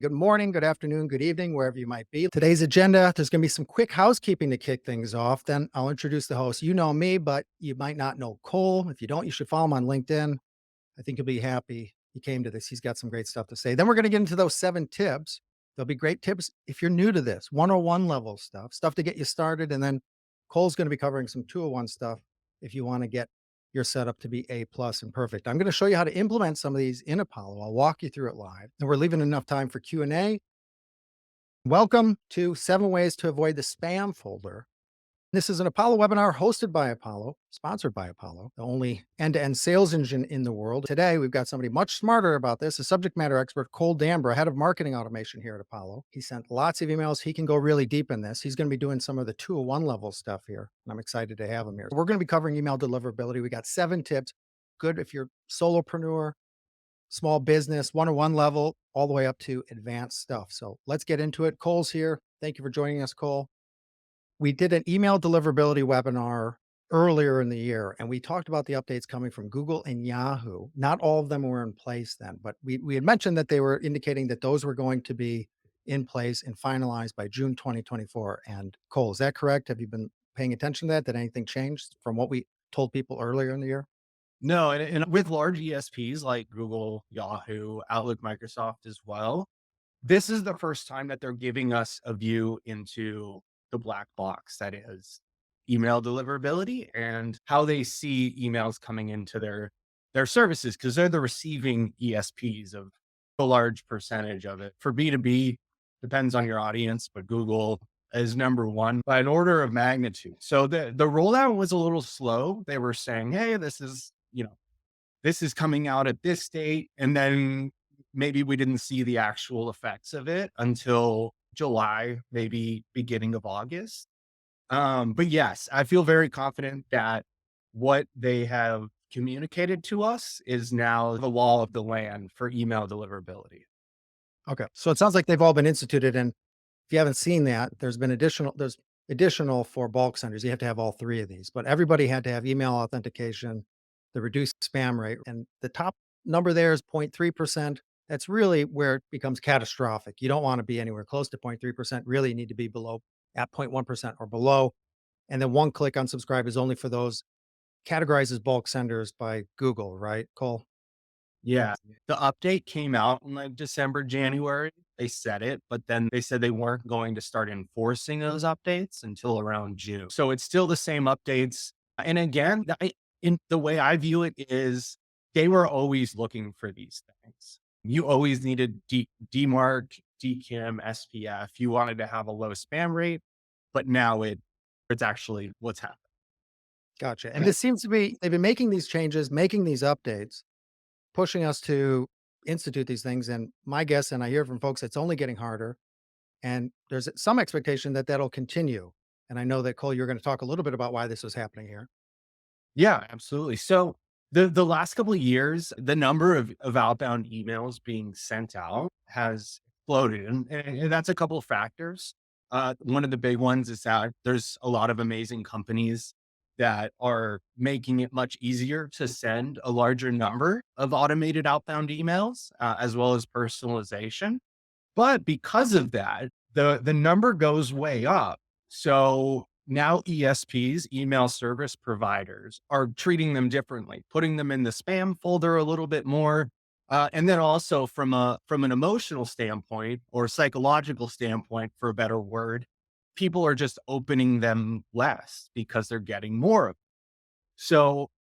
Good morning, good afternoon, good evening, wherever you might be. Today's agenda, there's going to be some quick housekeeping to kick things off. Then I'll introduce the host. You know me, but you might not know Cole. If you don't, you should follow him on LinkedIn. I think you'll be happy he came to this. He's got some great stuff to say. Then we're going to get into those 7 tips. There'll be great tips if you're new to this 101 level stuff to get you started. And then Cole's going to be covering some 201 stuff if you want to get your setup to be A plus and perfect. I'm going to show you how to implement some of these in Apollo. I'll walk you through it live. And we're leaving enough time for Q&A. Welcome to 7 Ways to Avoid the Spam Folder. This is an Apollo webinar hosted by Apollo, sponsored by Apollo, the only end-to-end sales engine in the world. Today, we've got somebody much smarter about this, a subject matter expert, Cole Dambra, head of marketing automation here at Apollo. He sent lots of emails. He can go really deep in this. He's going to be doing some of the 201 level stuff here, and I'm excited to have him here. We're going to be covering email deliverability. We got 7 tips. Good if you're solopreneur, small business, 101 level, all the way up to advanced stuff. So let's get into it. Cole's here. Thank you for joining us, Cole. We did an email deliverability webinar earlier in the year, and we talked about the updates coming from Google and Yahoo. Not all of them were in place then, but we had mentioned that they were indicating that those were going to be in place and finalized by June 2024. And Cole, is that correct? Have you been paying attention to that? Did anything change from what we told people earlier in the year? No, and with large ESPs like Google, Yahoo, Outlook, Microsoft as well, this is the first time that they're giving us a view into the black box that is email deliverability and how they see emails coming into their services because they're the receiving ESPs of a large percentage of it. For B2B, depends on your audience, but Google is number one by an order of magnitude. So the rollout was a little slow. They were saying, hey, this is coming out at this date. And then maybe we didn't see the actual effects of it until July, maybe beginning of August. But yes, I feel very confident that what they have communicated to us is now the law of the land for email deliverability. Okay. So it sounds like they've all been instituted. And if you haven't seen that, there's additional for bulk senders. You have to have all 3 of these, but everybody had to have email authentication, the reduced spam rate, and the top number there is 0.3%. That's really where it becomes catastrophic. You don't want to be anywhere close to 0.3%. Really, you need to be below at 0.1% or below. And then one click unsubscribe is only for those categorized as bulk senders by Google, right, Cole? Yeah. The update came out in like December, January. They said it, but then they said they weren't going to start enforcing those updates until around June. So it's still the same updates. And again, in the way I view it is they were always looking for these things. You always needed DMARC, DKIM, SPF. You wanted to have a low spam rate, but now it's actually what's happening. Gotcha. And this seems to be, they've been making these changes, making these updates, pushing us to institute these things. And my guess, and I hear from folks, it's only getting harder. And there's some expectation that that'll continue. And I know that Cole, you're going to talk a little bit about why this was happening here. Yeah, absolutely. So the last couple of years, the number of outbound emails being sent out has exploded, and that's a couple of factors. One of the big ones is that there's a lot of amazing companies that are making it much easier to send a larger number of automated outbound emails, as well as personalization. But because of that, the number goes way up. So now ESPs, email service providers, are treating them differently, putting them in the spam folder a little bit more. And then also from an emotional standpoint or psychological standpoint, for a better word, people are just opening them less because they're getting more of. So,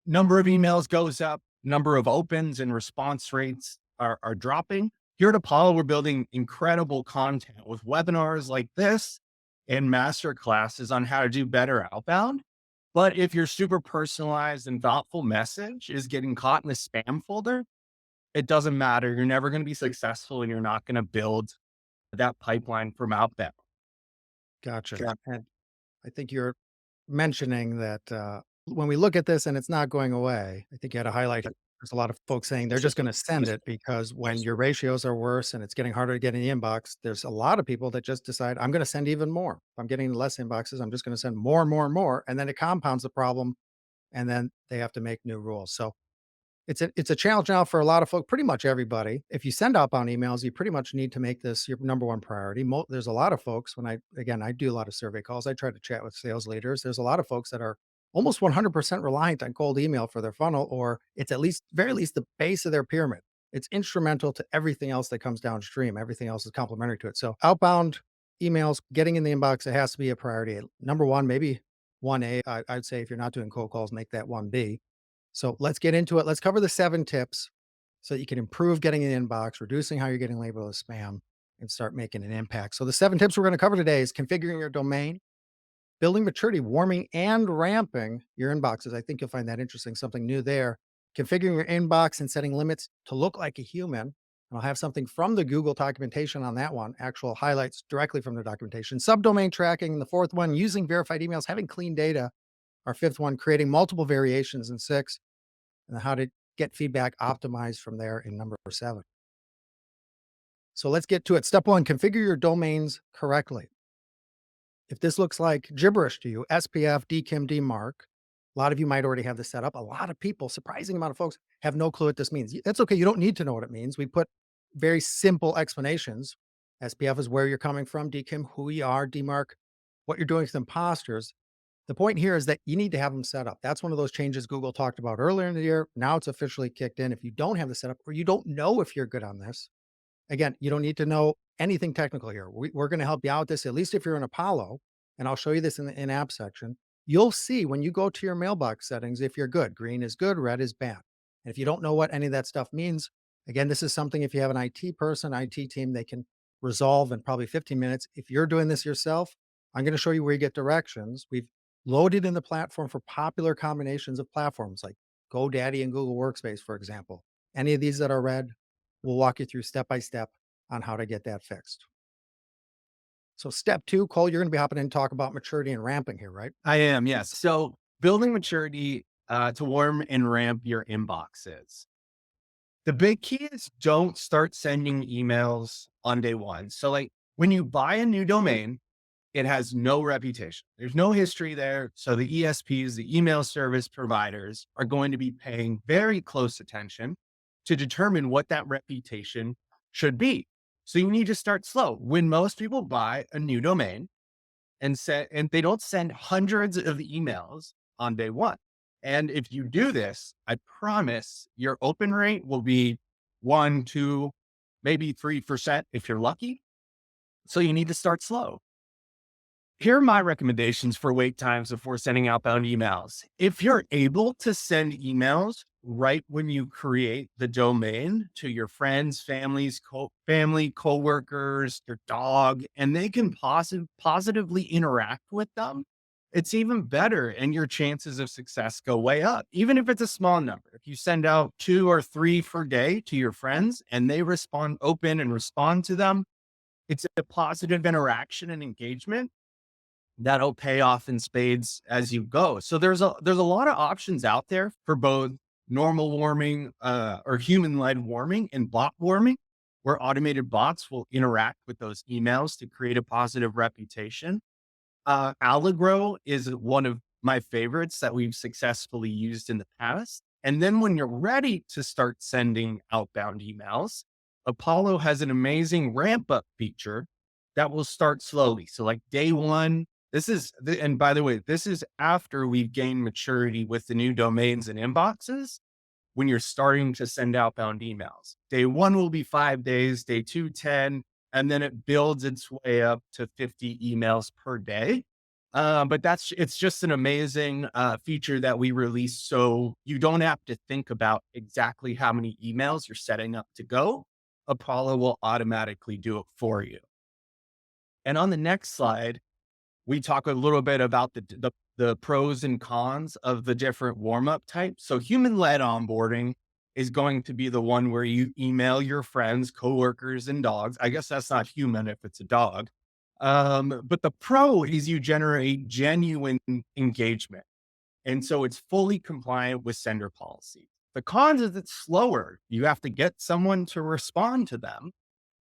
number of emails goes up, number of opens and response rates are dropping. Here at Apollo, we're building incredible content with webinars like this and master classes on how to do better outbound. But if your super personalized and thoughtful message is getting caught in the spam folder, it doesn't matter. You're never going to be successful and you're not going to build that pipeline from outbound. Gotcha. And I think you're mentioning that when we look at this and it's not going away, I think you had a highlight. There's a lot of folks saying they're just going to send it because when your ratios are worse and it's getting harder to get in the inbox, there's a lot of people that just decide, I'm going to send even more. If I'm getting less inboxes, I'm just going to send more and more and more. And then it compounds the problem. And then they have to make new rules. So It's a challenge now for a lot of folk, pretty much everybody. If you send outbound emails, you pretty much need to make this your number one priority. There's a lot of folks when I do a lot of survey calls. I try to chat with sales leaders. There's a lot of folks that are almost 100% reliant on cold email for their funnel, or it's at least, very least, the base of their pyramid. It's instrumental to everything else that comes downstream. Everything else is complementary to it. So outbound emails, getting in the inbox, it has to be a priority. Number one, maybe 1A. I'd say if you're not doing cold calls, make that 1B. So let's get into it. Let's cover the 7 tips so that you can improve getting in the inbox, reducing how you're getting labeled as spam, and start making an impact. So the 7 tips we're going to cover today is configuring your domain, building maturity, warming and ramping your inboxes. I think you'll find that interesting, something new there. Configuring your inbox and setting limits to look like a human. And I'll have something from the Google documentation on that one, actual highlights directly from the documentation. Subdomain tracking, and the fourth one, using verified emails, having clean data. Our fifth one, creating multiple variations, and six, and how to get feedback optimized from there in number 7. So let's get to it. Step 1, configure your domains correctly. If this looks like gibberish to you, SPF, DKIM, DMARC, a lot of you might already have this set up. A lot of people, surprising amount of folks, have no clue what this means. That's okay. You don't need to know what it means. We put very simple explanations. SPF is where you're coming from, DKIM, who you are, DMARC, what you're doing with imposters. The point here is that you need to have them set up. That's one of those changes Google talked about earlier in the year. Now it's officially kicked in. If you don't have the setup, or you don't know if you're good on this, again, you don't need to know anything technical here. We're going to help you out with this, at least if you're in Apollo, and I'll show you this in the in-app section. You'll see when you go to your mailbox settings if you're good. Green is good, red is bad. And if you don't know what any of that stuff means, again, this is something, if you have an IT person, IT team, they can resolve in probably 15 minutes. If you're doing this yourself, I'm going to show you where you get directions. We've loaded in the platform for popular combinations of platforms like GoDaddy and Google Workspace, for example. Any of these that are red, we'll walk you through step by step on how to get that fixed. So step 2, Cole, you're going to be hopping in and talk about maturity and ramping here, right? I am, yes. So building maturity to warm and ramp your inboxes. The big key is don't start sending emails on day one. So, like when you buy a new domain, it has no reputation. There's no history there. So the ESPs, the email service providers, are going to be paying very close attention to determine what that reputation should be. So you need to start slow. When most people buy a new domain, and they don't send hundreds of emails on day one. And if you do this, I promise your open rate will be 1, 2, maybe 3% if you're lucky. So you need to start slow. Here are my recommendations for wait times before sending outbound emails. If you're able to send emails right when you create the domain to your friends, family, coworkers, your dog, and they can positively interact with them, it's even better, and your chances of success go way up. Even if it's a small number, if you send out 2 or 3 per day to your friends and they open and respond to them, it's a positive interaction and engagement that'll pay off in spades as you go. So there's a lot of options out there for both normal warming or human-led warming and bot warming, where automated bots will interact with those emails to create a positive reputation. Allegro is one of my favorites that we've successfully used in the past. And then when you're ready to start sending outbound emails, Apollo has an amazing ramp up feature that will start slowly. So like day one, and by the way, this is after we've gained maturity with the new domains and inboxes. When you're starting to send outbound emails, day one will be 5 days, day two, 10, and then it builds its way up to 50 emails per day. But it's just an amazing feature that we released. So you don't have to think about exactly how many emails you're setting up to go. Apollo will automatically do it for you. And on the next slide, we talk a little bit about the pros and cons of the different warm-up types. So human-led onboarding is going to be the one where you email your friends, coworkers, and dogs. I guess that's not human if it's a dog. But the pro is you generate genuine engagement. And so it's fully compliant with sender policy. The cons is it's slower. You have to get someone to respond to them.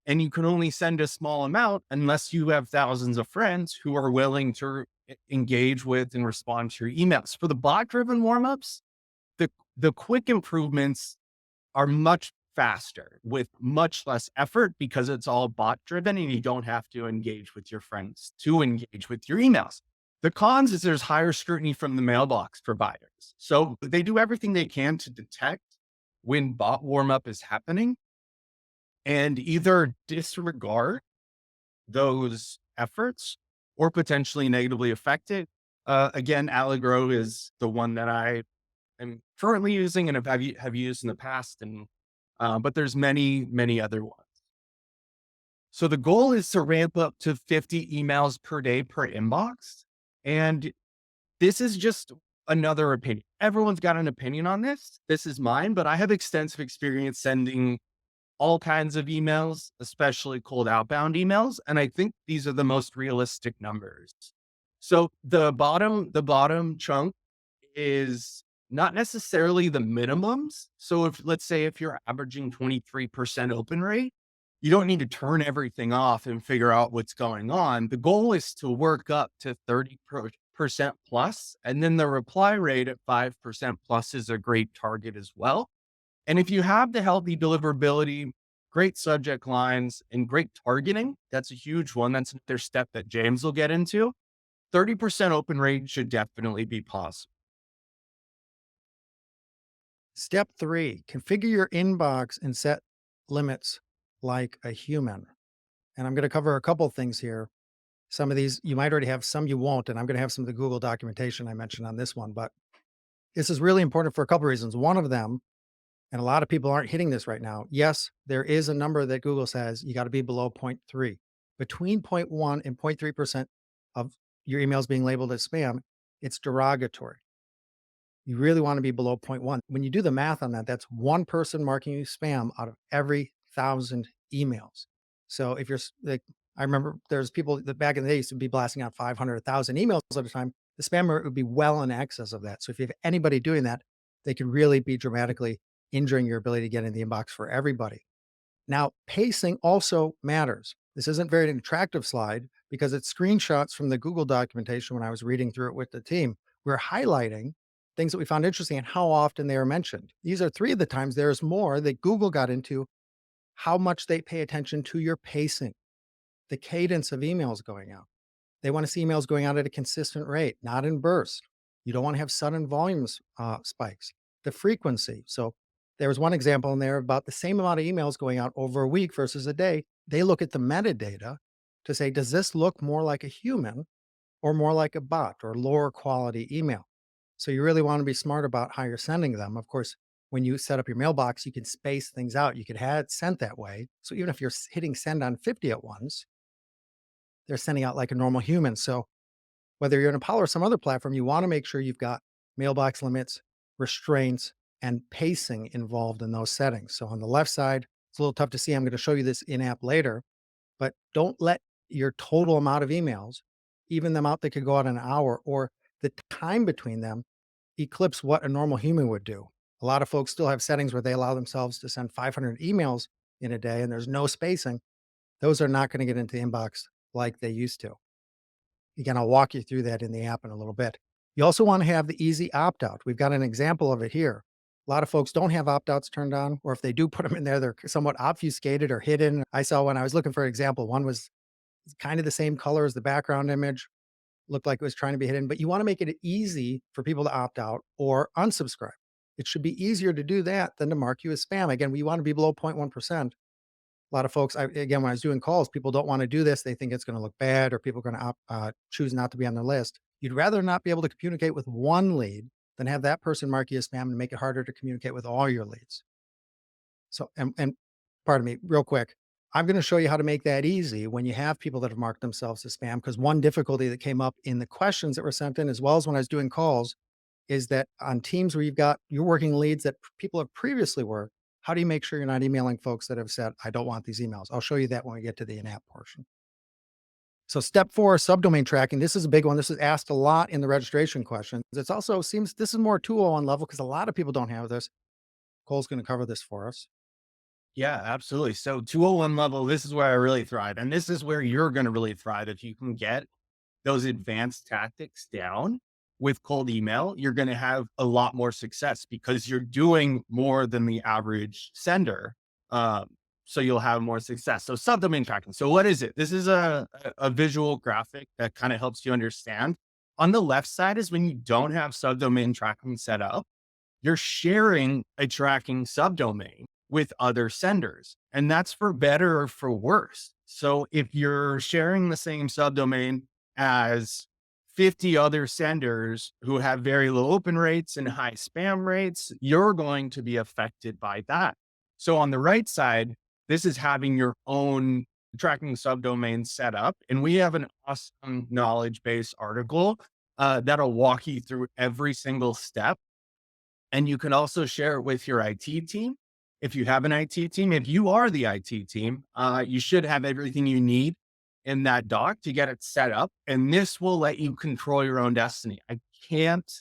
And you can only send a small amount unless you have thousands of friends who are willing to engage with and respond to your emails. For the bot driven warmups, the The quick improvements are much faster with much less effort because it's all bot driven and you don't have to engage with your friends to engage with your emails. The cons is there's higher scrutiny from the mailbox providers. So they do everything they can to detect when bot warm up is happening and either disregard those efforts or potentially negatively affect it. Again, Allegro is the one that I am currently using and have used in the past. And but there's many other ones. So the goal is to ramp up to 50 emails per day per inbox. And this is just another opinion. Everyone's got an opinion on this. This is mine, but I have extensive experience sending all kinds of emails, especially cold outbound emails. And I think these are the most realistic numbers. So the bottom chunk is not necessarily the minimums. So if let's say if you're averaging 23% open rate, you don't need to turn everything off and figure out what's going on. The goal is to work up to 30% plus, and then the reply rate at 5% plus is a great target as well. And if you have the healthy deliverability, great subject lines, and great targeting, that's a huge one. That's their step that James will get into. 30% open rate should definitely be possible. Step 3, configure your inbox and set limits like a human. And I'm going to cover a couple things here. Some of these you might already have, some you won't. And I'm going to have some of the Google documentation I mentioned on this one. But this is really important for a couple reasons. One of them, and a lot of people aren't hitting this right now. Yes, there is a number that Google says you got to be below zero point 0.3. Between zero point 0.1 and 0.3% of your emails being labeled as spam, it's derogatory. You really want to be below zero point 0.1. When you do the math on that, that's one person marking you spam out of every 1,000 emails. So if you're like, I remember there's people that back in the day used to be blasting out 500, 1,000 emails at a time. The spam rate would be well in excess of that. So if you have anybody doing that, they could really be dramatically injuring your ability to get in the inbox for everybody. Now, pacing also matters. This isn't very an attractive slide because it's screenshots from the Google documentation when I was reading through it with the team. We're highlighting things that we found interesting and how often they are mentioned. These are three of the times. There's more that Google got into how much they pay attention to your pacing, the cadence of emails going out. They want to see emails going out at a consistent rate, not in bursts. You don't want to have sudden volumes spikes. The frequency. So there was one example in there about the same amount of emails going out over a week versus a day. They look at the metadata to say, does this look more like a human or more like a bot or lower quality email? So you really want to be smart about how you're sending them. Of course, when you set up your mailbox, you can space things out. You could have it sent that way. So even if you're hitting send on 50 at once, they're sending out like a normal human. So whether you're in Apollo or some other platform, you want to make sure you've got mailbox limits, restraints, and pacing involved in those settings. So on the left side, it's a little tough to see. I'm going to show you this in app later, but don't let your total amount of emails, even the amount that could go out in an hour or the time between them, eclipse what a normal human would do. A lot of folks still have settings where they allow themselves to send 500 emails in a day and there's no spacing. Those are not going to get into the inbox like they used to. Again, I'll walk you through that in the app in a little bit. You also want to have the easy opt out. We've got an example of it here. A lot of folks don't have opt outs turned on, or if they do put them in there, they're somewhat obfuscated or hidden. I saw when I was looking for an example, one was kind of the same color as the background image, looked like it was trying to be hidden, but you want to make it easy for people to opt out or unsubscribe. It should be easier to do that than to mark you as spam. Again, we want to be below 0.1%. A lot of folks, again, when I was doing calls, people don't want to do this. They think it's going to look bad or people are going to choose not to be on their list. You'd rather not be able to communicate with one lead than have that person mark you as spam and make it harder to communicate with all your leads. So, and pardon me, real quick, I'm going to show you how to make that easy when you have people that have marked themselves as spam. Because one difficulty that came up in the questions that were sent in, as well as when I was doing calls, is that on teams where you're working leads that people have previously worked, how do you make sure you're not emailing folks that have said, I don't want these emails? I'll show you that when we get to the in-app portion. So step 4, subdomain tracking. This is a big one. This is asked a lot in the registration questions. It's also seems this is more 201 level because a lot of people don't have this. Cole's going to cover this for us. Yeah, absolutely. So 201 level, this is where I really thrive. And this is where you're going to really thrive if you can get those advanced tactics down. with cold email, you're going to have a lot more success because you're doing more than the average sender. Um, so you'll have more success. So subdomain tracking. So what is it? This is a visual graphic that kind of helps you understand. On the left side is when you don't have subdomain tracking set up, you're sharing a tracking subdomain with other senders. And that's for better or for worse. So if you're sharing the same subdomain as 50 other senders who have very low open rates and high spam rates, you're going to be affected by that. So on the right side, this is having your own tracking subdomain set up. And we have an awesome knowledge base article that'll walk you through every single step, and you can also share it with your IT team. If you have an IT team, if you are the IT team, you should have everything you need in that doc to get it set up. And this will let you control your own destiny. Can't,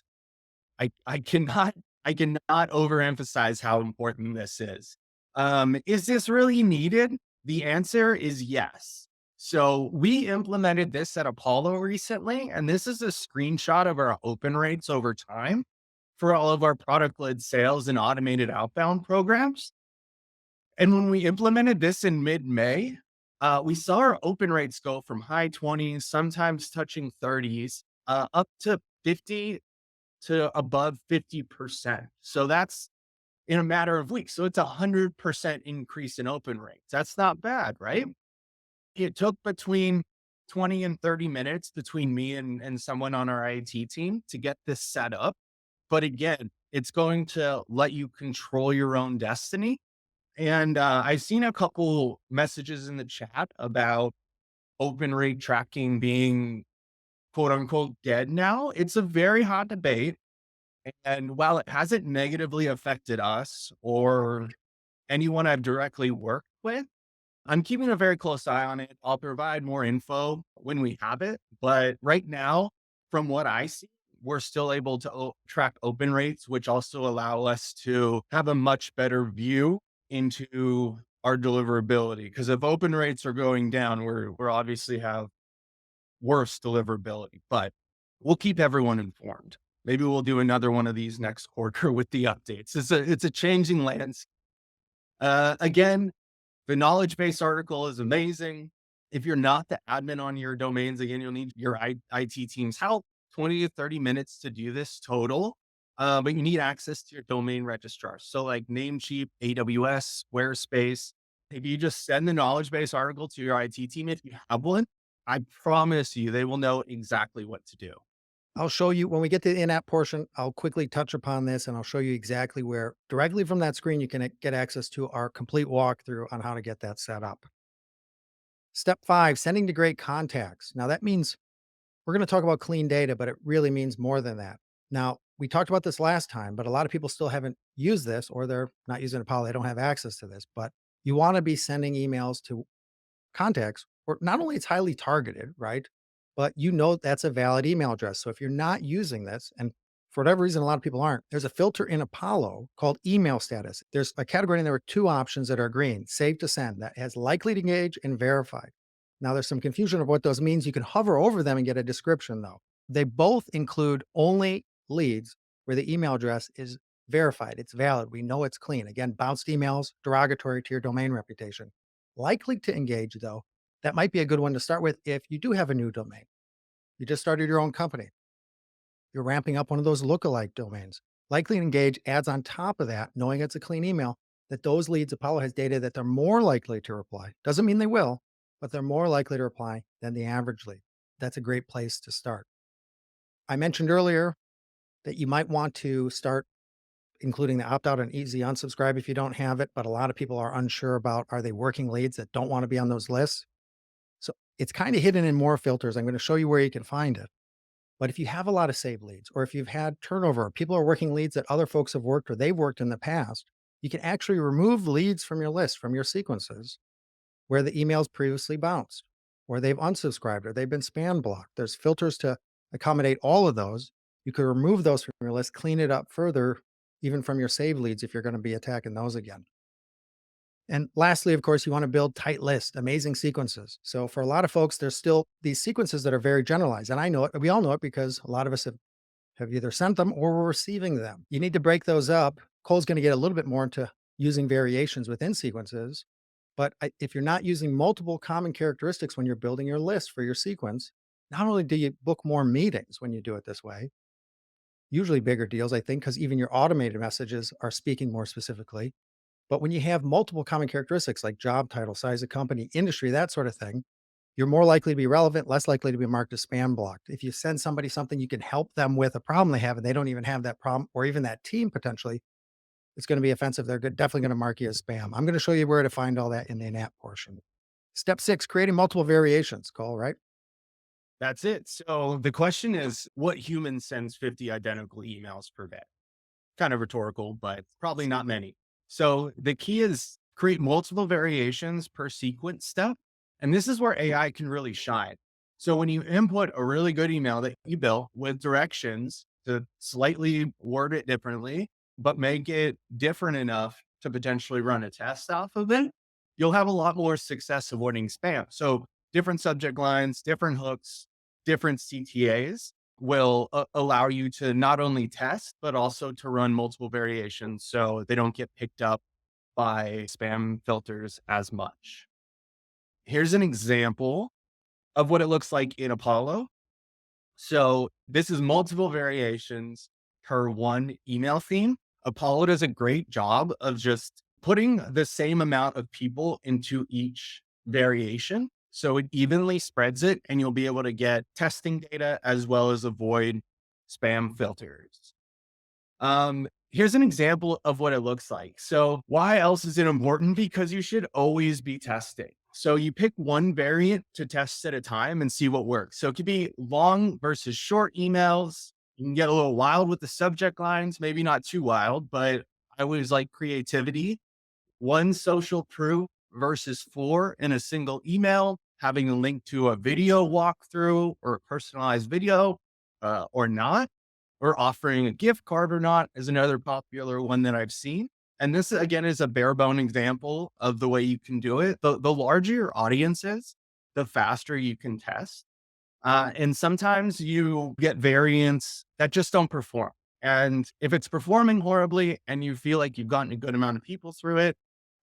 I cannot, I cannot overemphasize how important this is. Is this really needed? The answer is yes. So we implemented this at Apollo recently, and this is a screenshot of our open rates over time for all of our product led sales and automated outbound programs. And when we implemented this in mid May, we saw our open rates go from high 20s, sometimes touching 30s, up to 50 to above 50%. So that's in a matter of weeks. So it's 100% increase in open rates. That's not bad, right? It took between 20 and 30 minutes between me and someone on our IT team to get this set up. But again, it's going to let you control your own destiny. And I've seen a couple messages in the chat about open rate tracking being quote unquote dead now. It's a very hot debate. And while it hasn't negatively affected us or anyone I've directly worked with, I'm keeping a very close eye on it. I'll provide more info when we have it. But right now, from what I see, we're still able to track open rates, which also allow us to have a much better view into our deliverability. Because if open rates are going down, we're obviously have worse deliverability. But we'll keep everyone informed. Maybe we'll do another one of these next quarter with the updates. It's a changing landscape. Again, the knowledge base article is amazing. If you're not the admin on your domains, again, you'll need your IT team's help, 20 to 30 minutes to do this total. But you need access to your domain registrar. So like Namecheap, AWS, Squarespace. If you just send the knowledge base article to your IT team, if you have one, I promise you they will know exactly what to do. I'll show you when we get to the in-app portion, I'll quickly touch upon this and I'll show you exactly where directly from that screen you can get access to our complete walkthrough on how to get that set up. Step 5, sending to great contacts. Now that means we're going to talk about clean data, but it really means more than that. Now, we talked about this last time, but a lot of people still haven't used this or they're not using Apollo. They don't have access to this, but you want to be sending emails to contacts or not only it's highly targeted, right? But you know that's a valid email address. So if you're not using this, and for whatever reason, a lot of people aren't, there's a filter in Apollo called email status. There's a category and there are two options that are green, save to send, that has likely to engage and verified. Now there's some confusion of what those means. You can hover over them and get a description though. They both include only leads where the email address is verified. It's valid. We know it's clean. Again, bounced emails, derogatory to your domain reputation. Likely to engage, though, that might be a good one to start with if you do have a new domain. You just started your own company. You're ramping up one of those lookalike domains. Likely to engage adds on top of that, knowing it's a clean email, that those leads, Apollo has data that they're more likely to reply. Doesn't mean they will, but they're more likely to reply than the average lead. That's a great place to start. I mentioned earlier that you might want to start including the opt out and easy unsubscribe if you don't have it, but a lot of people are unsure about are they working leads that don't want to be on those lists. So it's kind of hidden in more filters. I'm going to show you where you can find it. But if you have a lot of saved leads, or if you've had turnover, people are working leads that other folks have worked or they've worked in the past, you can actually remove leads from your list, from your sequences where the emails previously bounced, or they've unsubscribed, or they've been spam blocked. There's filters to accommodate all of those. You could remove those from your list, clean it up further, even from your saved leads if you're going to be attacking those again. And lastly, of course, you want to build tight lists, amazing sequences. So for a lot of folks, there's still these sequences that are very generalized. And I know it, we all know it because a lot of us have have either sent them or were receiving them. You need to break those up. Cole's going to get a little bit more into using variations within sequences. But if you're not using multiple common characteristics when you're building your list for your sequence, not only do you book more meetings when you do it this way, usually bigger deals, I think, because even your automated messages are speaking more specifically. But when you have multiple common characteristics like job title, size of company, industry, that sort of thing, you're more likely to be relevant, less likely to be marked as spam blocked. If you send somebody something you can help them with a problem they have and they don't even have that problem or even that team potentially, it's going to be offensive. They're definitely going to mark you as spam. I'm going to show you where to find all that in the in-app portion. Step 6, creating multiple variations. Cole, right? That's it. So the question is, what human sends 50 identical emails per day? Kind of rhetorical, but probably not many. So the key is create multiple variations per sequence step. And this is where AI can really shine. So when you input a really good email that you built with directions to slightly word it differently, but make it different enough to potentially run a test off of it, you'll have a lot more success avoiding spam. So different subject lines, different hooks, different CTAs will allow you to not only test, but also to run multiple variations so they don't get picked up by spam filters as much. Here's an example of what it looks like in Apollo. So this is multiple variations per one email theme. Apollo does a great job of just putting the same amount of people into each variation. So it evenly spreads it and you'll be able to get testing data as well as avoid spam filters. Here's an example of what it looks like. So why else is it important? Because you should always be testing. So you pick one variant to test at a time and see what works. So it could be long versus short emails. You can get a little wild with the subject lines, maybe not too wild, but I always like creativity. One social proof versus four in a single email, having a link to a video walkthrough or a personalized video or not, or offering a gift card or not is another popular one that I've seen. And this again is a bare bone example of the way you can do it. The larger your audience is, the faster you can test. And sometimes you get variants that just don't perform. And if it's performing horribly and you feel like you've gotten a good amount of people through it,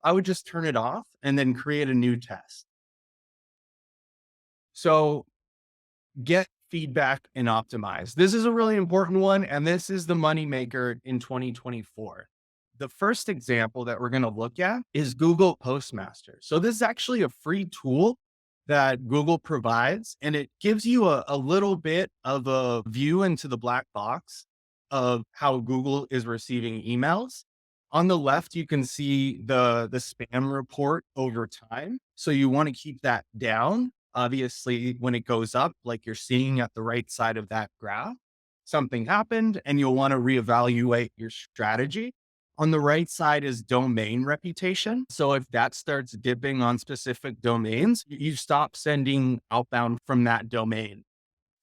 I would just turn it off and then create a new test. So get feedback and optimize. This is a really important one, and this is the moneymaker in 2024. The first example that we're going to look at is Google Postmaster. So this is actually a free tool that Google provides, and it gives you a little bit of a view into the black box of how Google is receiving emails. On the left, you can see the spam report over time. So you want to keep that down. Obviously, when it goes up, like you're seeing at the right side of that graph, something happened and you'll want to reevaluate your strategy. On the right side is domain reputation. So if that starts dipping on specific domains, you stop sending outbound from that domain.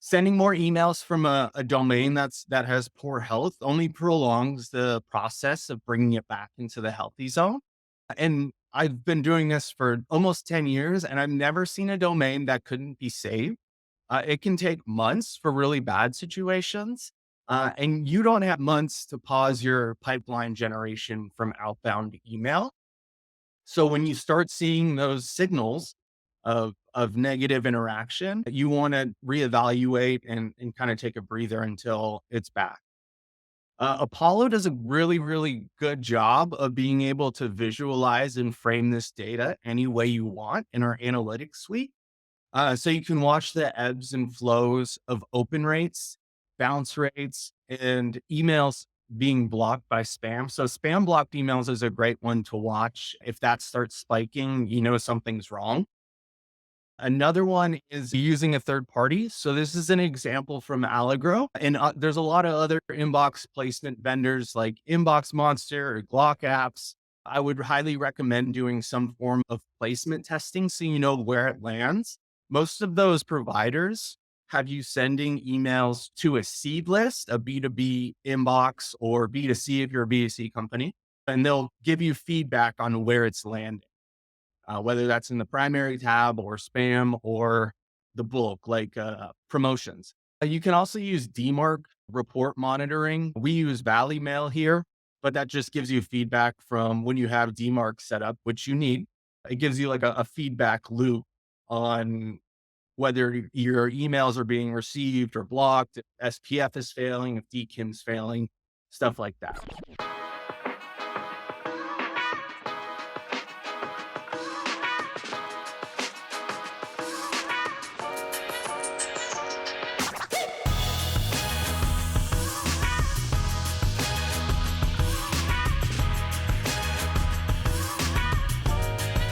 Sending more emails from a domain that has poor health only prolongs the process of bringing it back into the healthy zone. And I've been doing this for almost 10 years and I've never seen a domain that couldn't be saved. It can take months for really bad situations. And you don't have months to pause your pipeline generation from outbound email. So when you start seeing those signals of negative interaction, you want to reevaluate and kind of take a breather until it's back. Apollo does a really, really good job of being able to visualize and frame this data any way you want in our analytics suite. So you can watch the ebbs and flows of open rates, bounce rates, and emails being blocked by spam. So spam blocked emails is a great one to watch. If that starts spiking, you know something's wrong. Another one is using a third party. So this is an example from Allegro, and there's a lot of other inbox placement vendors like Inbox Monster or Glock apps. I would highly recommend doing some form of placement testing so you know where it lands. Most of those providers have you sending emails to a seed list, a B2B inbox, or B2C if you're a B2C company, and they'll give you feedback on where it's landing, whether that's in the primary tab or spam or the bulk, like promotions. You can also use DMARC report monitoring. We use Valley Mail here, but that just gives you feedback from when you have DMARC set up, which you need. It gives you like a feedback loop on whether your emails are being received or blocked, if SPF is failing, if DKIM's failing, stuff like that.